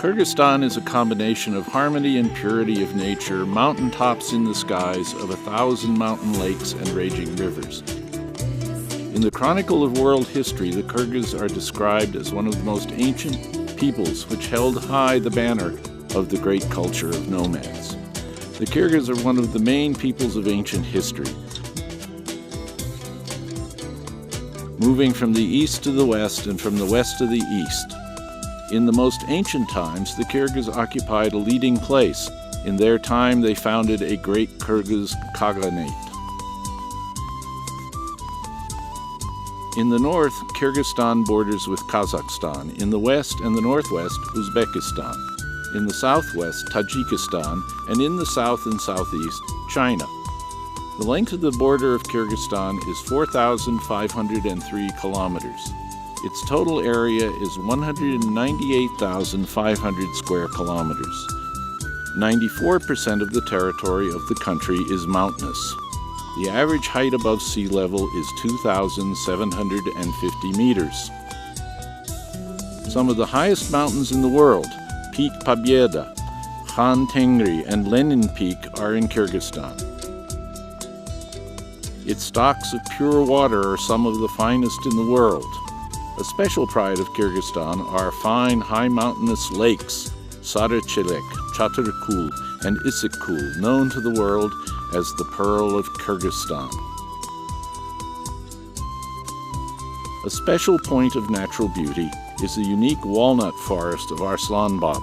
Kyrgyzstan is a combination of harmony and purity of nature, mountaintops in the skies of 1,000 mountain lakes and raging rivers. In the Chronicle of World History, the Kyrgyz are described as one of the most ancient peoples which held high the banner of the great culture of nomads. The Kyrgyz are one of the main peoples of ancient history. Moving from the east to the west and from the west to the east. In the most ancient times, the Kyrgyz occupied a leading place. In their time, they founded a great Kyrgyz Khaganate. In the north, Kyrgyzstan borders with Kazakhstan. In the west and the northwest, Uzbekistan. In the southwest, Tajikistan, and in the south and southeast, China. The length of the border of Kyrgyzstan is 4,503 kilometers. Its total area is 198,500 square kilometers. 94% of the territory of the country is mountainous. The average height above sea level is 2,750 meters. Some of the highest mountains in the world, Peak Pobeda, Khan Tengri, and Lenin Peak, are in Kyrgyzstan. Its stocks of pure water are some of the finest in the world. A special pride of Kyrgyzstan are fine, high mountainous lakes, Sarachilek, Chaturkul, and Isikkul, known to the world as the Pearl of Kyrgyzstan. A special point of natural beauty is the unique walnut forest of Arslanbab.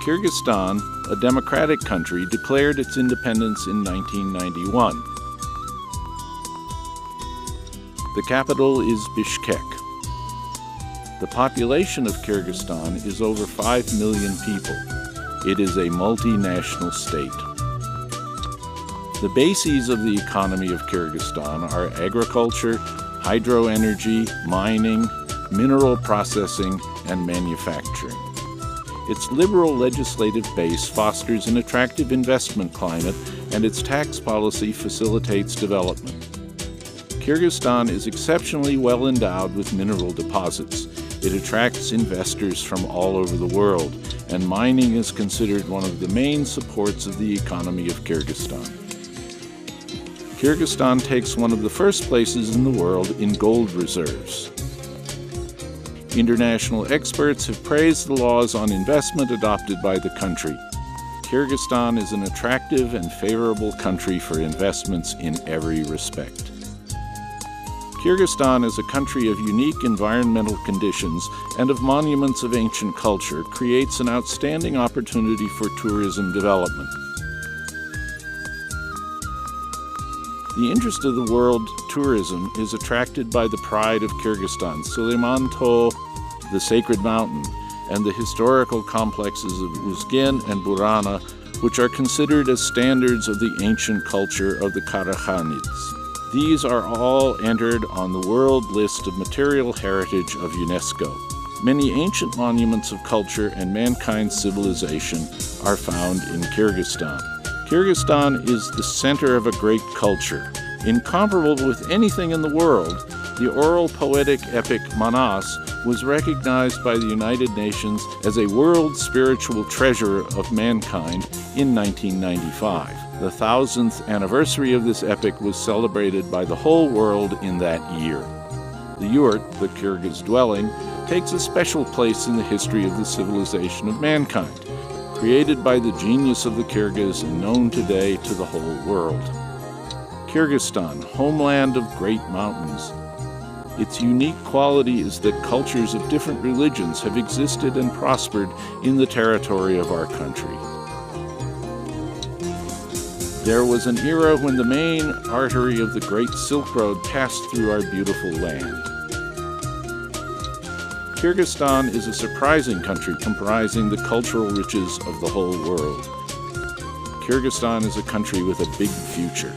Kyrgyzstan, a democratic country, declared its independence in 1991. The capital is Bishkek. The population of Kyrgyzstan is over 5 million people. It is a multinational state. The bases of the economy of Kyrgyzstan are agriculture, hydroenergy, mining, mineral processing, and manufacturing. Its liberal legislative base fosters an attractive investment climate, and its tax policy facilitates development. Kyrgyzstan is exceptionally well endowed with mineral deposits. It attracts investors from all over the world, and mining is considered one of the main supports of the economy of Kyrgyzstan. Kyrgyzstan takes one of the first places in the world in gold reserves. International experts have praised the laws on investment adopted by the country. Kyrgyzstan is an attractive and favorable country for investments in every respect. Kyrgyzstan is a country of unique environmental conditions and of monuments of ancient culture, creates an outstanding opportunity for tourism development. The interest of the world tourism is attracted by the pride of Kyrgyzstan, Süleyman-Tağ, the sacred mountain, and the historical complexes of Uzgen and Burana, which are considered as standards of the ancient culture of the Karakhanids. These are all entered on the World List of Material Heritage of UNESCO. Many ancient monuments of culture and mankind's civilization are found in Kyrgyzstan. Kyrgyzstan is the center of a great culture. Incomparable with anything in the world, the oral poetic epic Manas was recognized by the United Nations as a world spiritual treasure of mankind in 1995. The 1000th anniversary of this epic was celebrated by the whole world in that year. The yurt, the Kyrgyz dwelling, takes a special place in the history of the civilization of mankind, created by the genius of the Kyrgyz and known today to the whole world. Kyrgyzstan, homeland of great mountains. Its unique quality is that cultures of different religions have existed and prospered in the territory of our country. There was an era when the main artery of the Great Silk Road passed through our beautiful land. Kyrgyzstan is a surprising country comprising the cultural riches of the whole world. Kyrgyzstan is a country with a big future.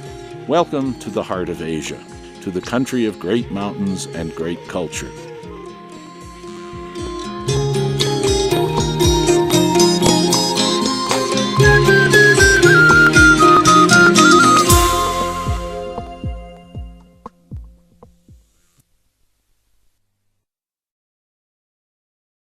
Welcome to the heart of Asia, to the country of great mountains and great culture.